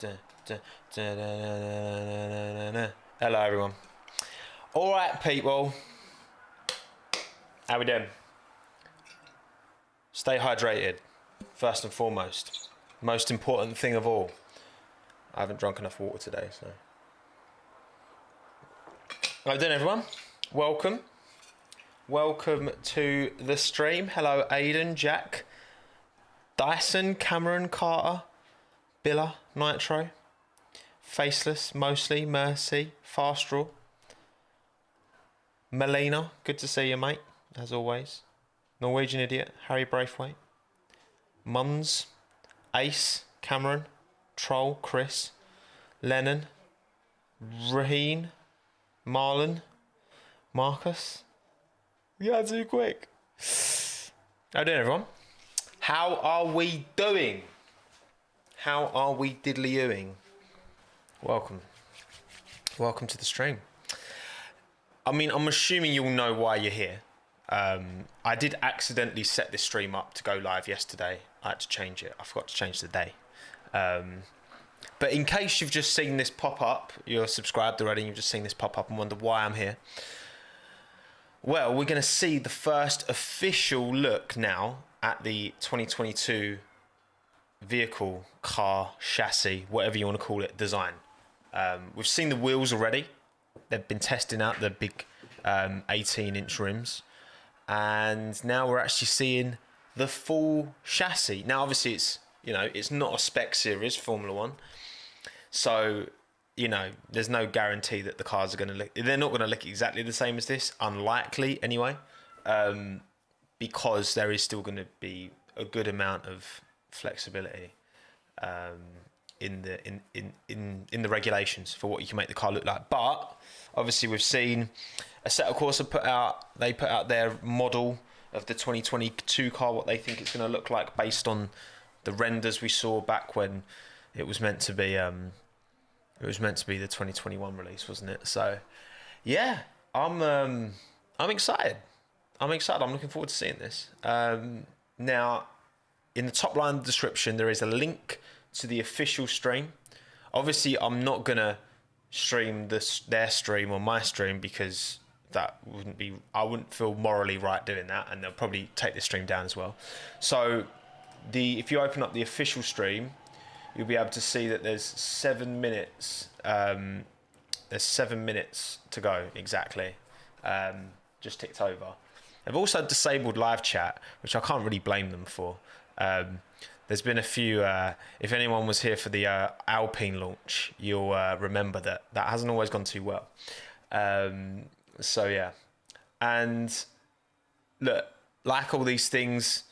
Hello everyone. Alright people, how we doing? Stay hydrated, first and foremost. Most important thing of all. I haven't drunk enough water today, so. How we doing everyone? Welcome. Welcome to the stream. Hello Aidan, Jack, Dyson, Cameron, Carter, Billa, Nitro, Faceless, Mostly, Mercy, Fastraw, Melina, good to see you mate, as always. Norwegian Idiot, Harry Braithwaite, Mums, Ace, Cameron, Troll, Chris, Lennon, Raheen, Marlon, Marcus. Yeah, too quick. How you doing everyone? How are we doing? How are we diddly-ooing? Welcome. Welcome to the stream. I mean, I'm assuming you'll know why you're here. I did accidentally set this stream up to go live yesterday. I had to change it. I forgot to change the day. But in case you've just seen this pop up, you're subscribed already, and you've just seen this pop up and wonder why I'm here. Well, we're going to see the first official look now at the 2022 vehicle, car, chassis, whatever you want to call it, design. We've seen the wheels already. They've been testing out the big 18-inch rims. And now we're actually seeing the full chassis. Now, obviously, it's not a spec series, Formula One. So, there's no guarantee that the cars are going to look... They're not going to look exactly the same as this. Unlikely, anyway. Because there is still going to be a good amount of flexibility in the regulations for what you can make the car look like. But obviously we've seen Assetto Corsa put out their model of the 2022 car, what they think it's going to look like based on the renders we saw back when it was meant to be the 2021 release, wasn't it? So yeah, I'm excited. I'm looking forward to seeing this. Now, in the top line of the description, there is a link to the official stream. Obviously, I'm not going to stream their stream or my stream because I wouldn't feel morally right doing that, and they'll probably take the stream down as well. So, if you open up the official stream, you'll be able to see that there's 7 minutes. There's 7 minutes to go exactly. Just ticked over. They've also disabled live chat, which I can't really blame them for. There's been a few, if anyone was here for the Alpine launch, you'll remember that hasn't always gone too well. So yeah. And look, like all these things,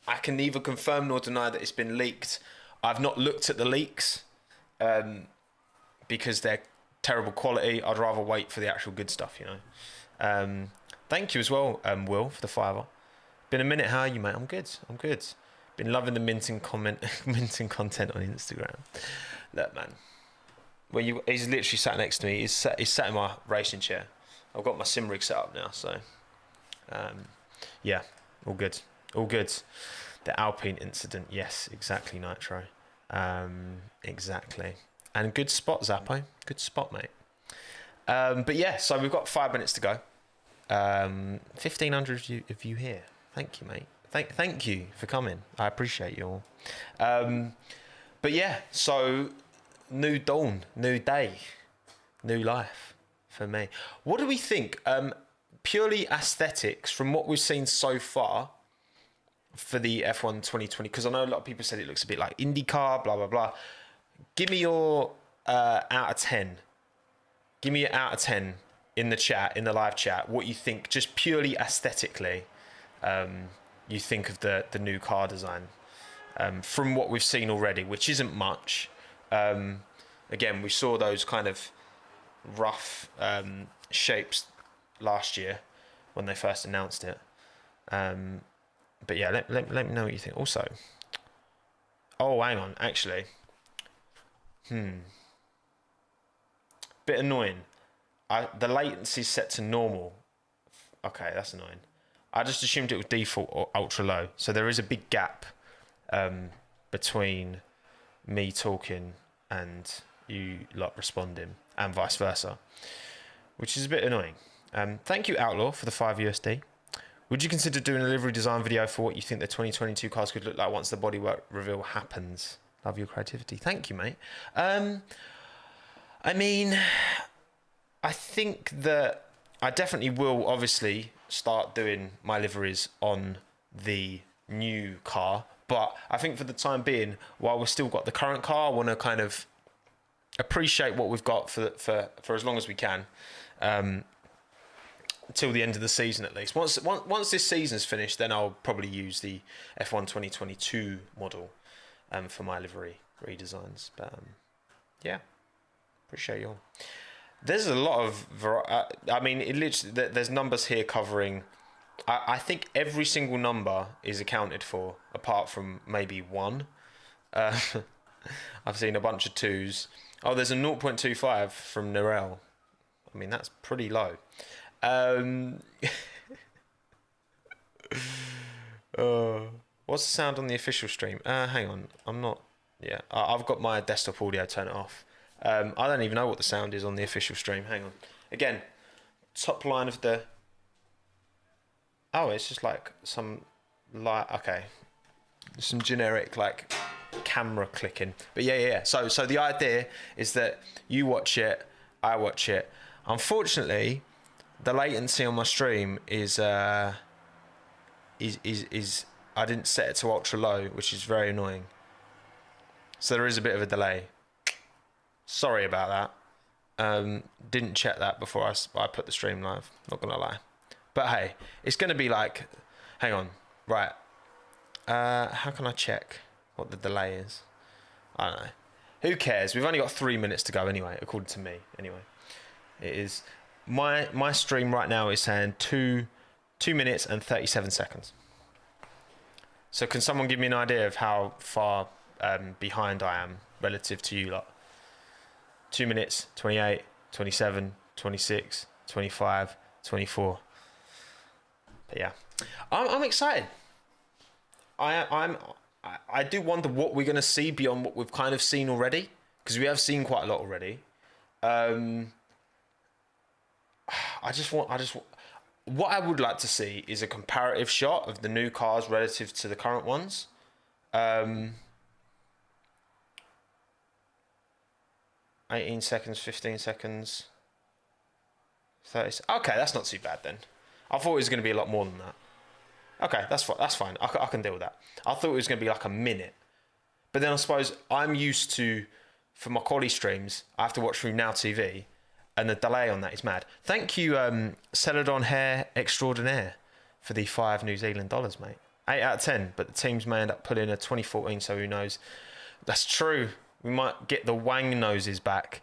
I can neither confirm nor deny that it's been leaked. I've not looked at the leaks because they're terrible quality. I'd rather wait for the actual good stuff, Thank you as well, Will, for the $5. Been a minute, how are you, mate? I'm good. Been loving the minting content on Instagram. Look, man. He's literally sat next to me. He's sat in my racing chair. I've got my sim rig set up now, so yeah, all good. The Alpine incident, yes, exactly, Nitro. Exactly. And good spot, Zappo. Good spot, mate. But yeah, so we've got 5 minutes to go. 1,500 of you here. Thank you, mate. Thank you for coming. I appreciate you all. But yeah, so new dawn, new day, new life for me. What do we think? Purely aesthetics from what we've seen so far for the F1 2020, because I know a lot of people said it looks a bit like IndyCar, blah, blah, blah. Give me your out of 10. Give me your out of 10 in the chat, in the live chat, what you think, just purely aesthetically, you think of the new car design from what we've seen already, which isn't much. Again, we saw those kind of rough shapes last year when they first announced it. But yeah, let me know what you think. Also, oh, hang on, actually. Bit annoying. The latency's set to normal. Okay, that's annoying. I just assumed it was default or ultra low. So there is a big gap between me talking and you like responding, and vice versa, which is a bit annoying. Thank you, Outlaw, for the 5 USD. Would you consider doing a livery design video for what you think the 2022 cars could look like once the bodywork reveal happens? Love your creativity. Thank you, mate. I mean, I think that I definitely will obviously start doing my liveries on the new car, but I think for the time being, while we've still got the current car, I want to kind of appreciate what we've got for as long as we can, till the end of the season at least. Once this season's finished, then I'll probably use the F1 2022 model for my livery redesigns. But yeah, appreciate you all. There's a lot of I mean, it literally, there's numbers here covering. I think every single number is accounted for, apart from maybe one. I've seen a bunch of twos. Oh, there's a 0.25 from Narelle. I mean, that's pretty low. What's the sound on the official stream? Hang on, I'm not. Yeah, I've got my desktop audio turned off. I don't even know what the sound is on the official stream. Hang on. Again, top line of the. Oh, it's just like some okay, some generic like camera clicking. But yeah. So the idea is that you watch it, I watch it. Unfortunately, the latency on my stream is I didn't set it to ultra low, which is very annoying. So there is a bit of a delay. Sorry about that. Didn't check that before I put the stream live. Not gonna lie. But hey, it's gonna be like, hang on, right? How can I check what the delay is? I don't know. Who cares? We've only got 3 minutes to go anyway, according to me. Anyway, it is my stream right now is saying 2 minutes and 37 seconds. So can someone give me an idea of how far behind I am relative to you lot? 2 minutes, 28, 27, 26, 25, 24. But yeah, I'm excited. I do wonder what we're going to see beyond what we've kind of seen already, because we have seen quite a lot already. What I would like to see is a comparative shot of the new cars relative to the current ones. 18 seconds, 15 seconds, 30. Okay, that's not too bad then. I thought it was going to be a lot more than that. Okay, that's fine. I can deal with that. I thought it was going to be like a minute. But then I suppose I'm used to, for my quality streams, I have to watch through Now TV, and the delay on that is mad. Thank you, Celadon Hair Extraordinaire, for the $5 New Zealand, mate. 8 out of 10, but the teams may end up putting a 2014, so who knows. That's true. We might get the Wang noses back.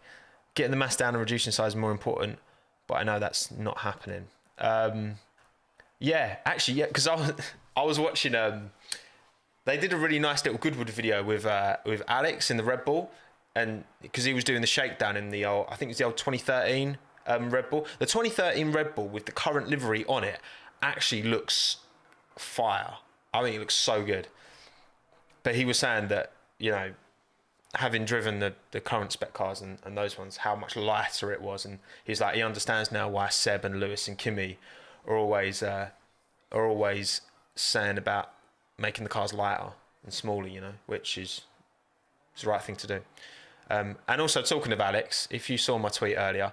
Getting the mass down and reducing size is more important, but I know that's not happening. Yeah, actually, yeah, because I was watching. They did a really nice little Goodwood video with Alex in the Red Bull, and because he was doing the shakedown in the old, I think it was the old 2013 Red Bull. The 2013 Red Bull with the current livery on it actually looks fire. I mean, it looks so good. But he was saying that, you know, having driven the current spec cars and those ones, how much lighter it was, and he's like, he understands now why Seb and Lewis and Kimi are always saying about making the cars lighter and smaller, you know, which is the right thing to do. And also, talking of Alex, if you saw my tweet earlier,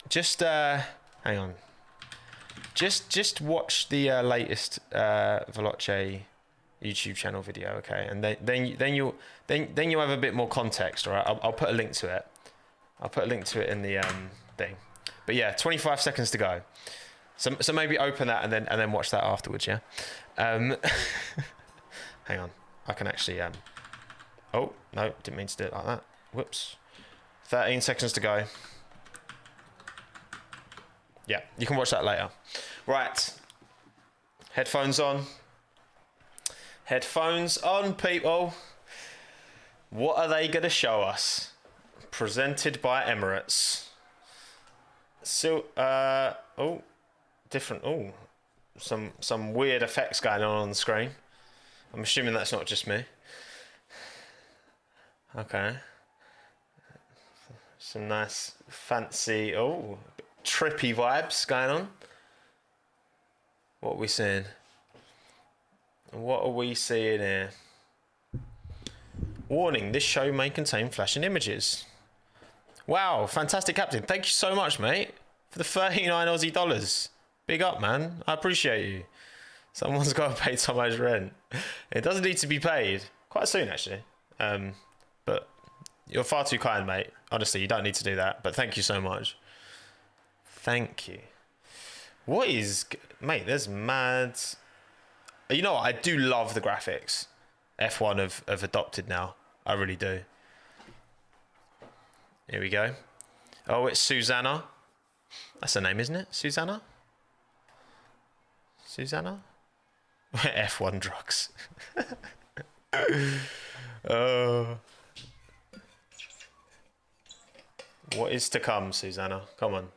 just hang on, just watch the latest Veloce YouTube channel video, okay, and then you'll have a bit more context. All right, I'll put a link to it. I'll put a link to it in the thing. But yeah, 25 seconds to go. So maybe open that and then watch that afterwards. Yeah. Hang on, I can actually. Oh no, didn't mean to do it like that. Whoops. 13 seconds to go. Yeah, you can watch that later. Right. Headphones on. Headphones on, people. What are they going to show us? Presented by Emirates. So, different. Oh, some weird effects going on the screen. I'm assuming that's not just me. Okay. Some nice fancy, oh, trippy vibes going on. What are we seeing? What are we seeing here? Warning, this show may contain flashing images. Wow, fantastic captain. Thank you so much, mate, for the 39 Aussie dollars. Big up, man. I appreciate you. Someone's got to pay Tommo's rent. It doesn't need to be paid. Quite soon, actually. But you're far too kind, mate. Honestly, you don't need to do that. But thank you so much. Thank you. What is... Mate, there's mad... You know what? I do love the graphics F1 have adopted now. I really do. Here we go. Oh, it's Susanna. That's her name, isn't it? Susanna? Susanna? F1 drugs. What is to come, Susanna? Come on.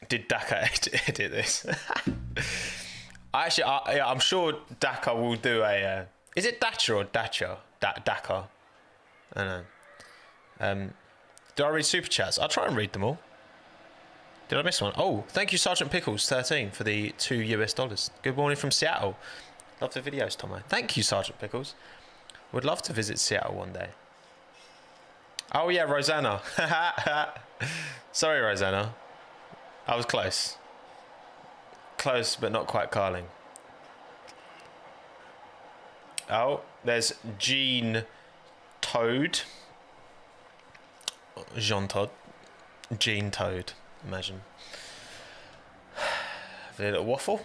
Did Dakar edit this? I'm sure Dakar will do a... is it Dacha or Dacha? Dakar. I don't know. Do I read super chats? I'll try and read them all. Did I miss one? Oh, thank you, Sergeant Pickles 13 for the $2. Good morning from Seattle. Love the videos, Tommo. Thank you, Sergeant Pickles. Would love to visit Seattle one day. Oh yeah, Rosanna. Sorry, Rosanna. I was close. Close, but not quite Carling. Oh, there's Jean Toad. Jean Todd. Jean Toad, imagine. A little waffle.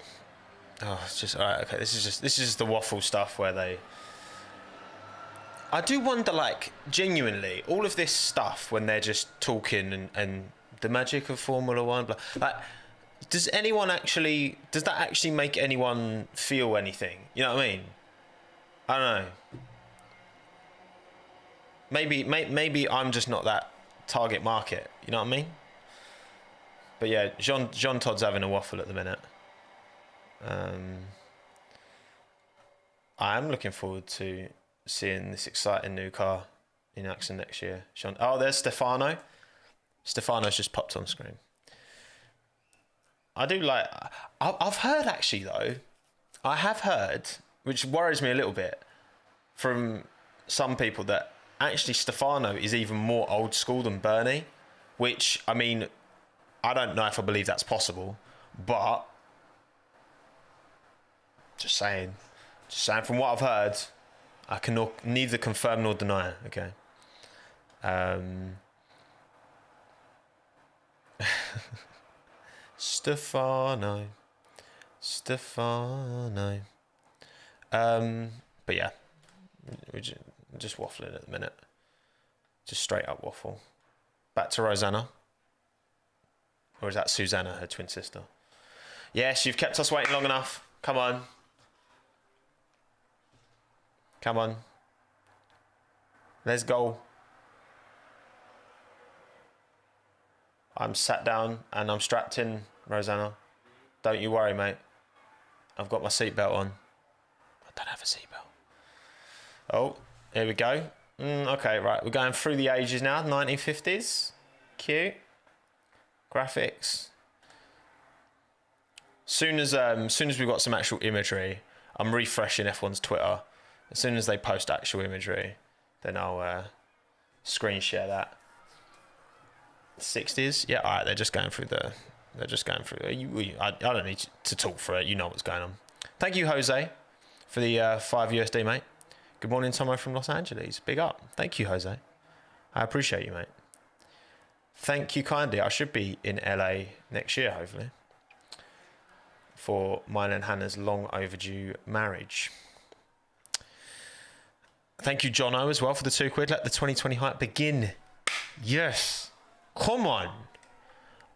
Oh, it's just alright. Okay, this is just the waffle stuff where they. I do wonder, like, genuinely, all of this stuff when they're just talking and the magic of Formula One, blah, like, does that actually make anyone feel anything? You know what I mean? I don't know. Maybe I'm just not that target market. You know what I mean? But yeah, Jean Todd's having a waffle at the minute. I am looking forward to seeing this exciting new car in action next year. Oh, there's Stefano. Stefano's just popped on screen. I do like... I've heard, actually, though. I have heard, which worries me a little bit, from some people that actually Stefano is even more old school than Bernie, which, I mean, I don't know if I believe that's possible, but just saying from what I've heard, I can neither confirm nor deny, okay? Stefano. But yeah, we're just waffling at the minute. Just straight up waffle. Back to Rosanna. Or is that Susanna, her twin sister? Yes, you've kept us waiting long enough. Come on. Come on. Let's go. I'm sat down and I'm strapped in, Rosanna. Don't you worry, mate. I've got my seatbelt on. I don't have a seatbelt. Oh, here we go. Okay, right. We're going through the ages now. 1950s. Cute. Graphics. Soon as we've got some actual imagery, I'm refreshing F1's Twitter. As soon as they post actual imagery, then I'll screen share that. 60s, yeah. All right, they're just going through. I don't need to talk for it. You know what's going on. Thank you, Jose, for the $5 mate. Good morning, Tommo from Los Angeles. Big up. Thank you, Jose. I appreciate you, mate. Thank you kindly. I should be in LA next year, hopefully, for mine and Hannah's long overdue marriage. Thank you, Jono, as well, for the £2. Let the 2020 hype begin. Yes. Come on.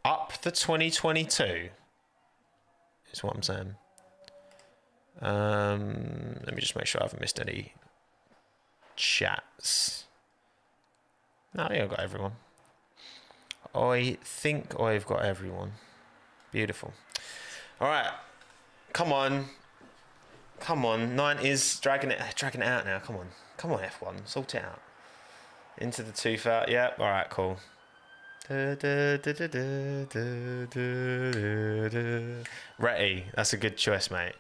Up the 2022 is what I'm saying. Let me just make sure I haven't missed any chats. No, yeah, I've got everyone. I think I've got everyone. Beautiful. All right. Come on. Come on, 90s, dragging it out now. Come on, F1, sort it out. Into the 2000. Yeah, all right, cool. Retty, that's a good choice, mate.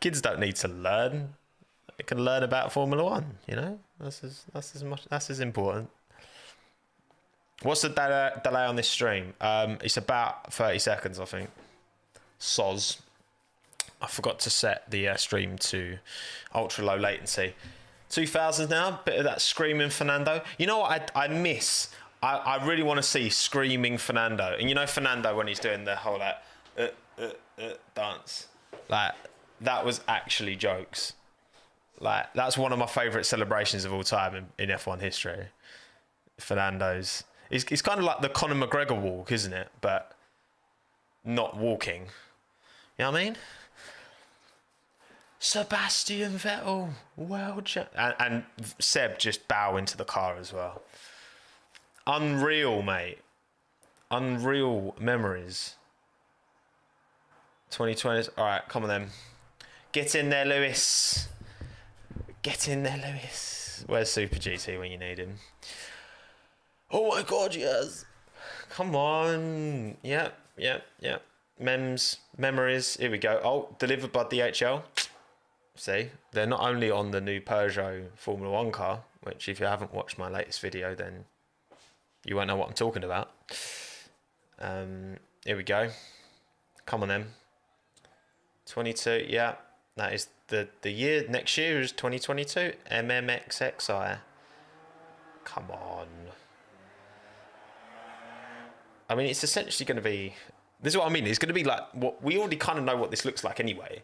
Kids don't need to learn. They can learn about Formula One. You know, that's as important. What's the delay on this stream? It's about 30 seconds, I think. Soz. I forgot to set the stream to ultra low latency. 2000s now, bit of that screaming Fernando. You know what I miss? I really want to see screaming Fernando. And you know Fernando when he's doing the whole like dance. Like that was actually jokes. Like that's one of my favourite celebrations of all time in F1 history. Fernando's. It's kind of like the Conor McGregor walk, isn't it? But not walking. You know what I mean? Sebastian Vettel, and Seb just bow into the car as well. Unreal, mate. Unreal memories. 2020s. All right, come on then. Get in there, Lewis. Get in there, Lewis. Where's Super GT when you need him? Oh my God, yes. Come on. Yep. Memories. Here we go. Oh, delivered by DHL. See, they're not only on the new Peugeot Formula One car, which if you haven't watched my latest video, then you won't know what I'm talking about. Here we go. Come on then. 22, yeah. That is the year. Next year is 2022. MMXXI. Come on. I mean, it's essentially going to be... This is what I mean. It's going to be like... what we already kind of know what this looks like anyway.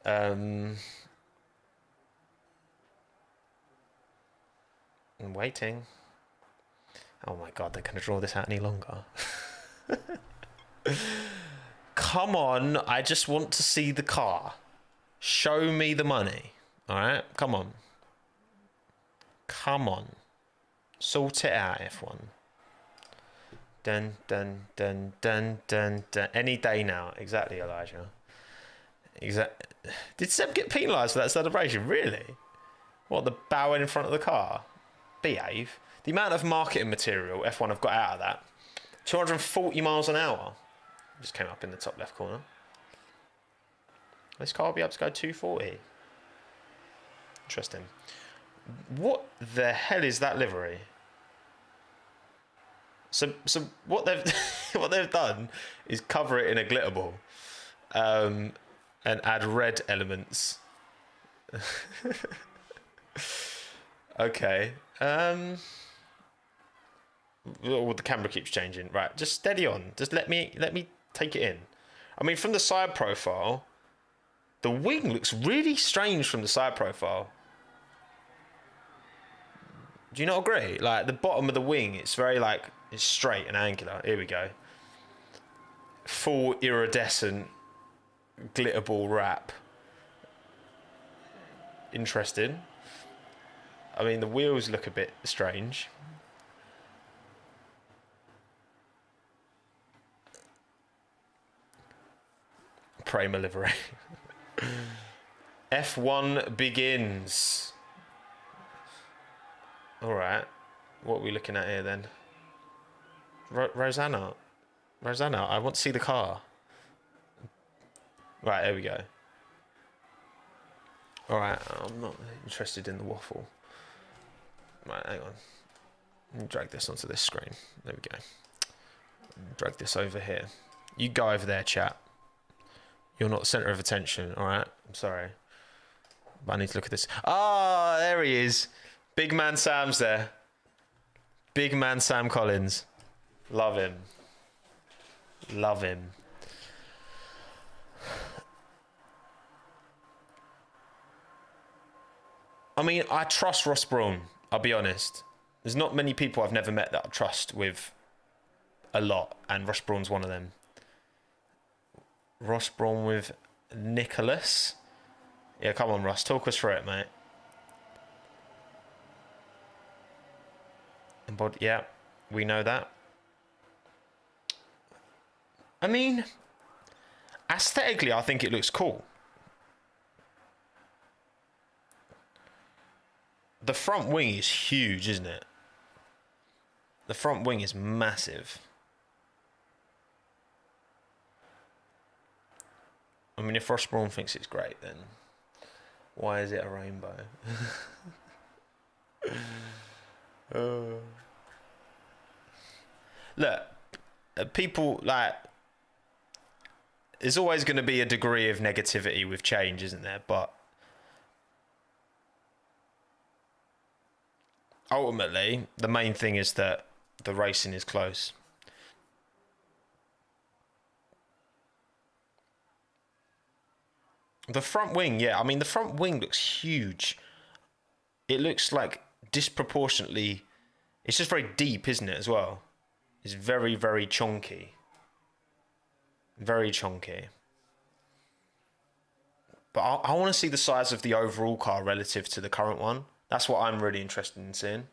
I'm waiting. Oh my God, they're going to draw this out any longer. Come on, I just want to see the car. Show me the money. All right, come on. Come on. Sort it out, F1. Dun, dun, dun, dun, dun, dun. Any day now. Exactly, Elijah. Did Seb get penalised for that celebration? Really? What, the bowing in front of the car? Behave. The amount of marketing material F1 have got out of that. 240 miles an hour. Just came up in the top left corner. This car will be able to go 240. Interesting. What the hell is that livery? So what they've done is cover it in a glitter ball, and add red elements. Okay. Oh, the camera keeps changing. Right, just steady on. Just let me take it in. I mean, from the side profile, the wing looks really strange from the side profile. Do you not agree? Like the bottom of the wing, it's very like it's straight and angular. Here we go. Full iridescent glitter ball wrap. Interesting. I mean, the wheels look a bit strange. Prema livery. F1 begins. All right. What are we looking at here then? Rosanna, I want to see the car. Right, there we go. All right, I'm not interested in the waffle. Right, hang on. Let me drag this onto this screen. There we go. Drag this over here. You go over there, chat. You're not the centre of attention, all right? I'm sorry. But I need to look at this. Ah, there he is. Big man Sam's there. Big man Sam Collins. Love him. Love him. I mean, I trust Ross Brawn, I'll be honest. There's not many people I've never met that I trust with a lot, and Ross Brawn's one of them. Ross Brawn with Nicholas. Yeah, come on, Ross. Talk us through it, mate. Yeah, we know that. I mean, aesthetically, I think it looks cool. The front wing is huge, isn't it? The front wing is massive. I mean, if Ross Brawn thinks it's great, then why is it a rainbow? Look, people like. There's always going to be a degree of negativity with change, isn't there? But ultimately, the main thing is that the racing is close. The front wing, yeah. I mean, the front wing looks huge. It looks like disproportionately. It's just very deep, isn't it, as well? It's very, very chunky. Very chunky. But I want to see the size of the overall car relative to the current one. That's what I'm really interested in seeing.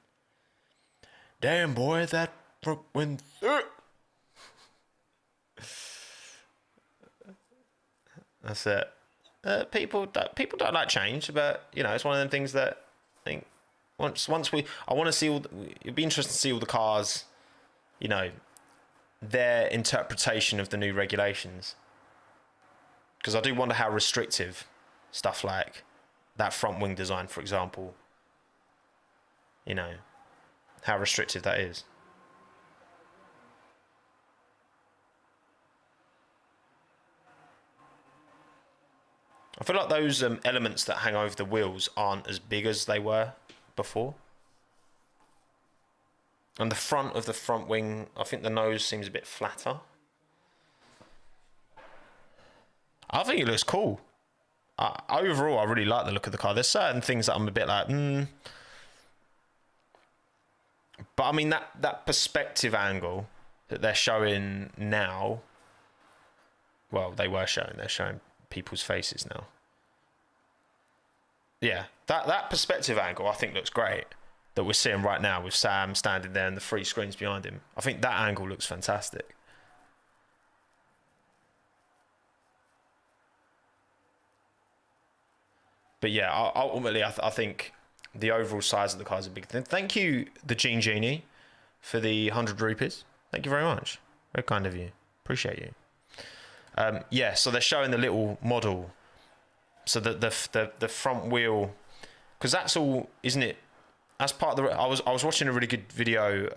Damn, boy, that front wing. That's it. People don't like change, but you know, it's one of them things that I think I want to see it'd be interesting to see all the cars, you know, their interpretation of the new regulations, because I do wonder how restrictive stuff like that front wing design, for example, you know, how restrictive that is. I feel like those elements that hang over the wheels aren't as big as they were before. And the front of the front wing, I think the nose seems a bit flatter. I think it looks cool. Overall, I really like the look of the car. There's certain things that I'm a bit like, But I mean, that perspective angle that they're showing now, well, they're showing people's faces now. Yeah, that perspective angle I think looks great, that we're seeing right now with Sam standing there and the three screens behind him. I think that angle looks fantastic. But yeah, ultimately, I think the overall size of the car is a big thing. Thank you, the Gene Genie, for the 100 rupees. Thank you very much. Very kind of you. Appreciate you. Yeah, so they're showing the little model. So the front wheel, because that's all, isn't it? That's part of the. I was watching a really good video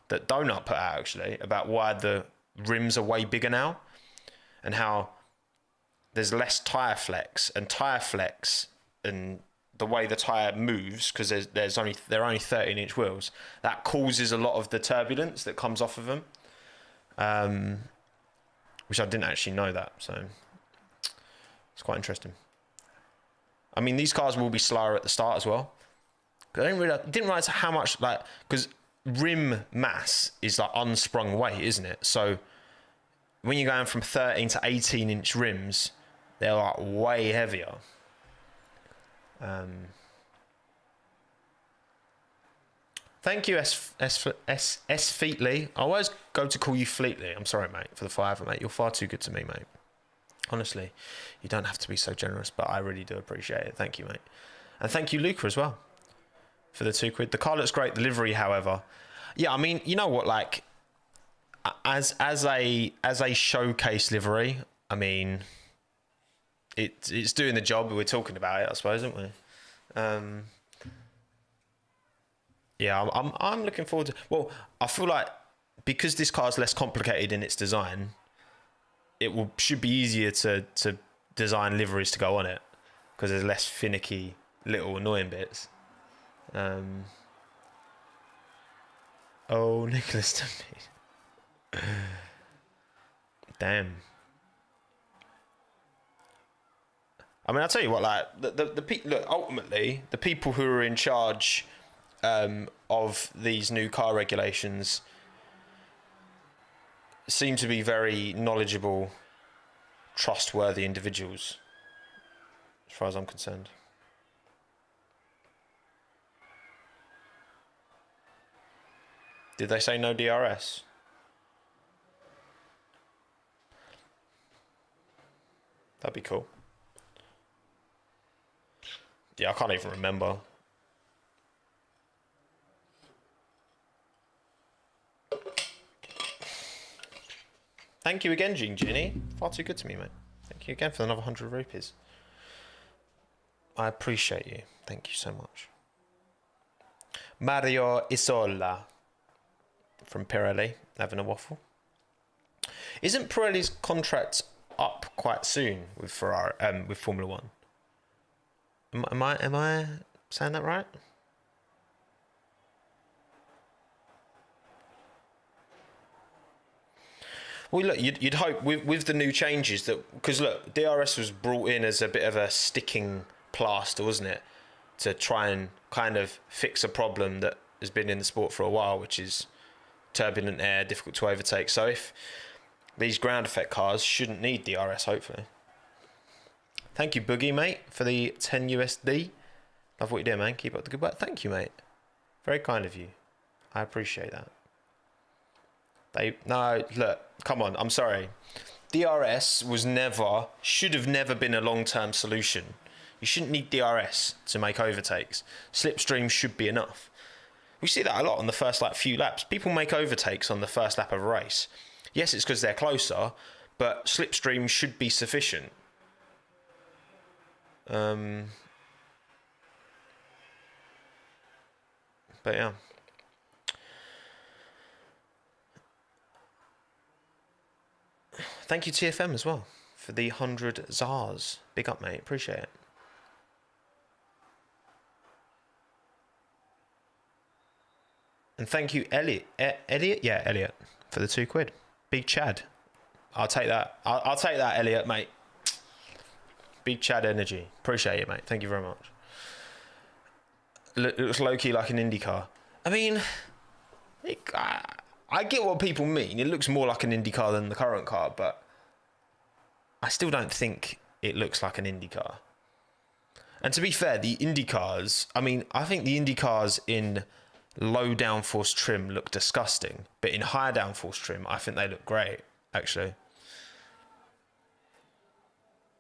that Donut put out actually about why the rims are way bigger now, and how there's less tire flex and the way the tire moves, because they're only 13-inch wheels, that causes a lot of the turbulence that comes off of them. Which I didn't actually know that, so it's quite interesting. I mean, these cars will be slower at the start as well. I didn't realize how much, like, because rim mass is like unsprung weight, isn't it? So when you're going from 13 to 18-inch rims, they're like way heavier. Thank you, S Feetly. I always go to call you Fleetly. I'm sorry, mate, for the $5, mate. You're far too good to me, mate. Honestly, you don't have to be so generous, but I really do appreciate it. Thank you, mate. And thank you, Luca, as well, for the £2. The car looks great. The livery, however, yeah, I mean, you know what? Like, as a showcase livery, I mean, it's doing the job. We're talking about it, I suppose, aren't we? Yeah, I'm looking forward to. Well, I feel like because this car is less complicated in its design, should be easier to design liveries to go on it, because there's less finicky little annoying bits. Oh, Nicholas Dumpy. Damn. I mean, I'll tell you what. Like look, ultimately, the people who are in charge of these new car regulations seem to be very knowledgeable, trustworthy individuals, as far as I'm concerned. Did they say no DRS? That'd be cool. Yeah, I can't even remember. Thank you again, Ginny. Far too good to me, mate. Thank you again for another 100 rupees. I appreciate you. Thank you so much. Mario Isola from Pirelli, having a waffle. Isn't Pirelli's contract up quite soon with Ferrari, with Formula One? Am I saying that right? Well, look, you'd hope with the new changes that, because look, DRS was brought in as a bit of a sticking plaster, wasn't it, to try and kind of fix a problem that has been in the sport for a while, which is turbulent air, difficult to overtake. So if these ground effect cars shouldn't need DRS, hopefully. Thank you, Boogie, mate, for the 10 USD. Love what you do, man. Keep up the good work. Thank you, mate. Very kind of you. I appreciate that. No, look, come on. I'm sorry. DRS should have never been a long-term solution. You shouldn't need DRS to make overtakes. Slipstream should be enough. We see that a lot on the first few laps. People make overtakes on the first lap of a race. Yes, it's because they're closer, but slipstream should be sufficient. But yeah. Thank you, TFM, as well, for the 100 Zars. Big up, mate. Appreciate it. And thank you, Elliot. Elliot? Yeah, Elliot, for the £2. Big Chad. I'll take that. I'll take that, Elliot, mate. Big Chad energy. Appreciate it, mate. Thank you very much. It looks low-key like an IndyCar. I mean, I get what people mean. It looks more like an IndyCar than the current car, but I still don't think it looks like an IndyCar. And to be fair, the IndyCars, I mean, I think the IndyCars in low downforce trim look disgusting, but in higher downforce trim, I think they look great, actually.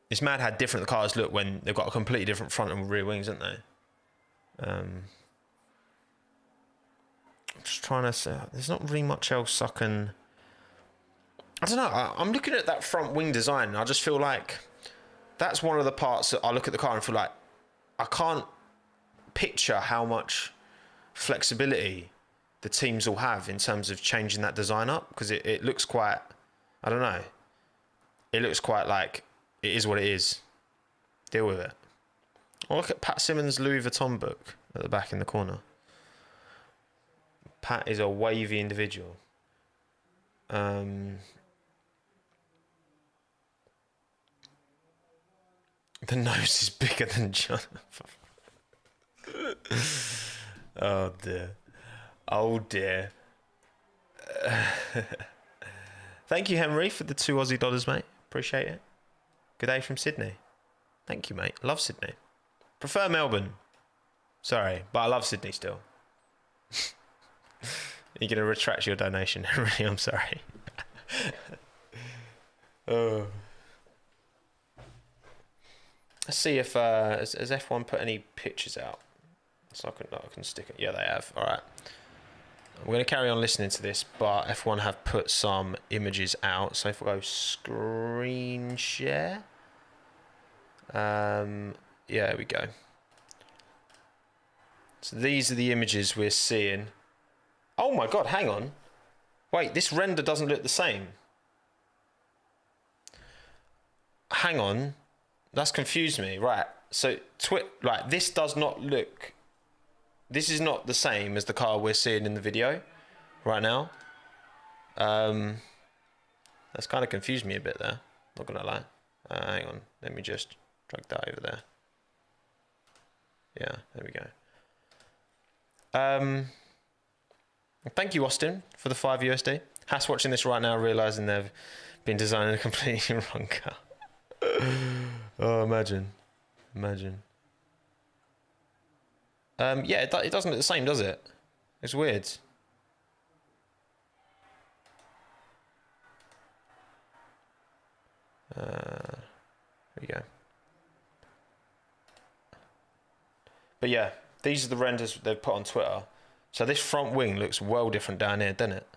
It's mad how different the cars look when they've got a completely different front and rear wings, haven't they? I'm just trying to say, there's not really much else I can... I don't know, I'm looking at that front wing design and I just feel like that's one of the parts that I look at the car and feel like I can't picture how much flexibility the teams will have in terms of changing that design up, because it looks quite, I don't know, it looks quite like it is what it is. Deal with it. Oh, look at Pat Simmons' Louis Vuitton book at the back in the corner. Pat is a wavy individual. The nose is bigger than John. Oh dear. Oh dear. Thank you, Henry, for the $2 Aussie, mate. Appreciate it. Good day from Sydney. Thank you, mate. Love Sydney. Prefer Melbourne. Sorry, but I love Sydney still. You're going to retract your donation, Henry. I'm sorry. Oh. Let's see if has F1 put any pictures out, so I can stick it. Yeah, they have. All right. We're going to carry on listening to this, but F1 have put some images out. So if we go screen share, yeah, there we go. So these are the images we're seeing. Oh my God! Hang on. Wait, this render doesn't look the same. Hang on. That's confused me. Right. So this does not look... This is not the same as the car we're seeing in the video right now. That's kind of confused me a bit there. Not gonna lie. Hang on. Let me just drag that over there. Yeah, there we go. Thank you, Austin, for the 5 USD. Haas watching this right now, realizing they've been designing a completely wrong car. Oh, imagine. Yeah, it doesn't look the same, does it? It's weird. Here There you go. But yeah, these are the renders they've put on Twitter. So this front wing looks well different down here, doesn't it?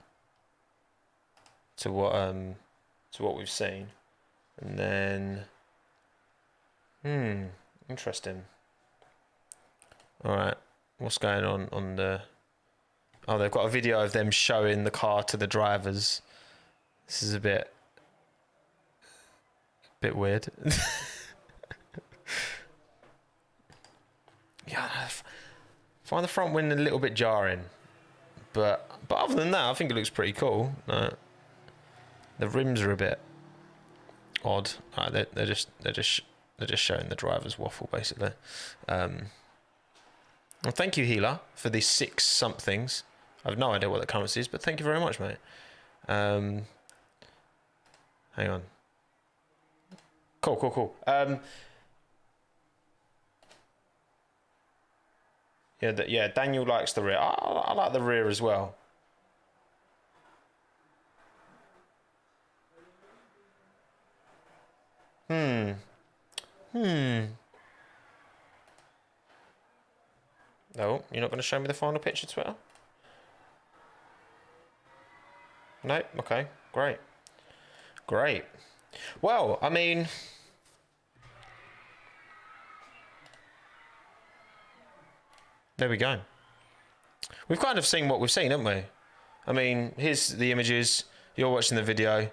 To what we've seen. And then interesting. All right, what's going on the? Oh, they've got a video of them showing the car to the drivers. This is a bit weird. Yeah, I find the front wing a little bit jarring, but other than that, I think it looks pretty cool. The rims are a bit odd. They're just showing the driver's waffle basically. Well, thank you, Healer, for these 6 somethings. I have no idea what the currency is, but thank you very much, mate. Hang on. Cool. Yeah, Daniel likes the rear. I like the rear as well. No, you're not going to show me the final picture, Twitter? No? Okay, great. Well, I mean, there we go. We've kind of seen what we've seen, haven't we? I mean, here's the images. You're watching the video.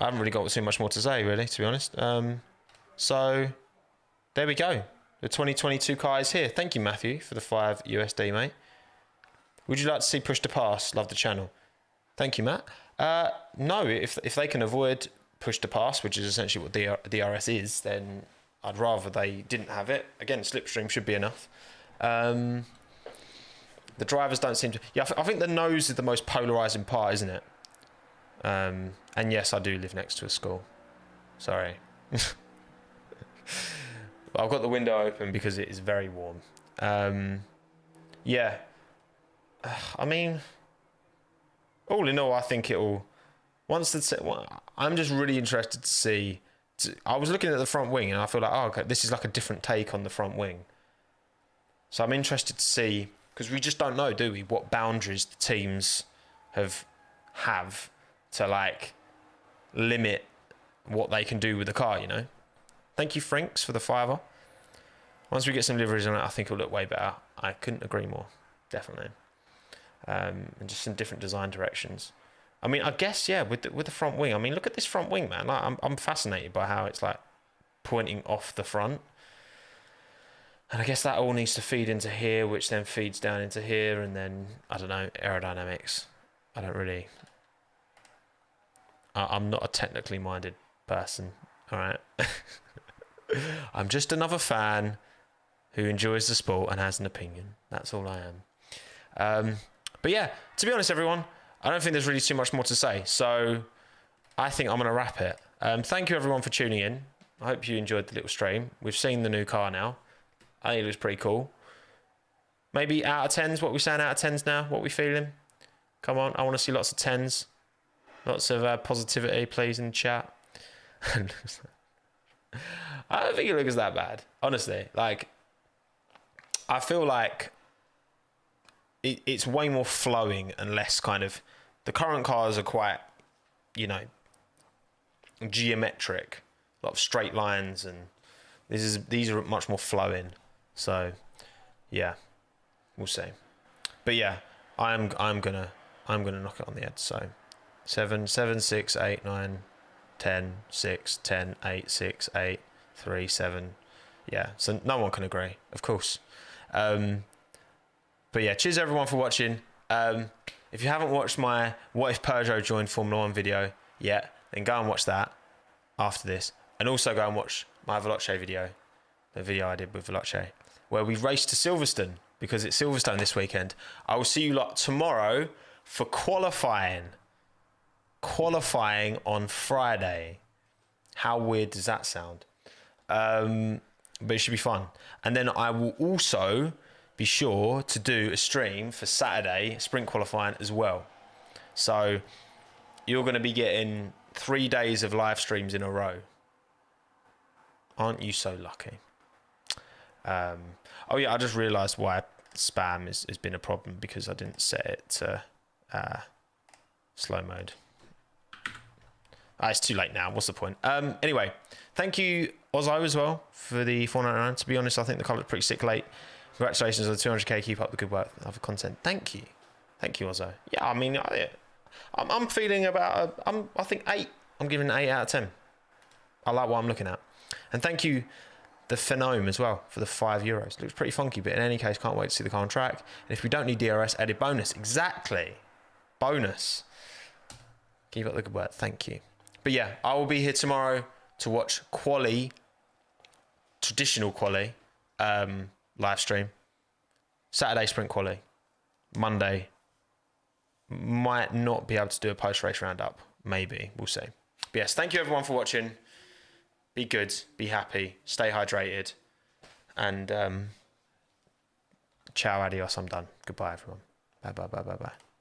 I haven't really got too much more to say, really, to be honest. So, there we go. The 2022 car is here. Thank you, Matthew, for the 5 USD, mate. Would you like to see push to pass? Love the channel. Thank you, Matt. No, if they can avoid push to pass, which is essentially what DRS is, then I'd rather they didn't have it. Again, slipstream should be enough. The drivers don't seem to... Yeah, I think the nose is the most polarising part, isn't it? And yes, I do live next to a school. Sorry. I've got the window open because it is very warm. Yeah. I mean, all in all, I think it'll... I'm just really interested to see... I was looking at the front wing and I feel like, oh, okay, this is like a different take on the front wing. So I'm interested to see, because we just don't know, do we, what boundaries the teams have to like limit what they can do with the car, you know? Thank you, Franks, for the $5. Once we get some liveries on it, I think it'll look way better. I couldn't agree more, definitely. And just some different design directions. I mean, I guess, yeah, with the front wing. I mean, look at this front wing, man. Like, I'm fascinated by how it's like pointing off the front. And I guess that all needs to feed into here, which then feeds down into here, and then, I don't know, aerodynamics. I don't really... I'm not a technically minded person, all right? I'm just another fan who enjoys the sport and has an opinion. That's all I am. But yeah, to be honest, everyone, I don't think there's really too much more to say. So I think I'm going to wrap it. Thank you, everyone, for tuning in. I hope you enjoyed the little stream. We've seen the new car now. I think it looks pretty cool. Maybe out of 10s, what we're saying out of 10s now? What we feeling? Come on, I want to see lots of 10s. Lots of positivity, please, in the chat. I don't think it looks that bad, honestly. Like, I feel like it's way more flowing and less kind of... The current cars are quite, you know, geometric. A lot of straight lines, and these are much more flowing. So, yeah, we'll see. But yeah, I'm gonna knock it on the head. So 7, 6, 8, 9, 10, 6, 10, 8, 6, 8, 3, 7. Yeah, so no one can agree, of course. But yeah, cheers everyone for watching. If you haven't watched my What If Peugeot Joined Formula 1 video yet, then go and watch that after this. And also go and watch my Veloce video, the video I did with Veloce, where we raced to Silverstone, because it's Silverstone this weekend. I will see you lot tomorrow for qualifying. Qualifying on Friday. How weird does that sound? But it should be fun. And then I will also be sure to do a stream for Saturday, sprint qualifying as well. So you're going to be getting 3 days of live streams in a row. Aren't you so lucky? Oh yeah, I just realised why spam has been a problem, because I didn't set it to slow mode. It's too late now. What's the point? Anyway, thank you, Ozzo, as well, for the 4.99. To be honest, I think the colour looked pretty sick late. Congratulations on the 200k. Keep up the good work. Other content. Thank you, Ozzo. Yeah, I mean, I'm feeling about. I think 8. I'm giving an 8 out of 10. I like what I'm looking at, and thank you, the Phenome, as well, for the €5. Looks pretty funky, but in any case, can't wait to see the car on track. And if we don't need DRS, added bonus. Exactly, bonus. Keep up the good work. Thank you. But yeah, I will be here tomorrow to watch quali, traditional quali, live stream. Saturday sprint quali. Monday, might not be able to do a post-race roundup. Maybe, we'll see. But yes, thank you everyone for watching. Be good, be happy, stay hydrated, and ciao, adios, I'm done. Goodbye everyone. Bye, bye, bye, bye, bye.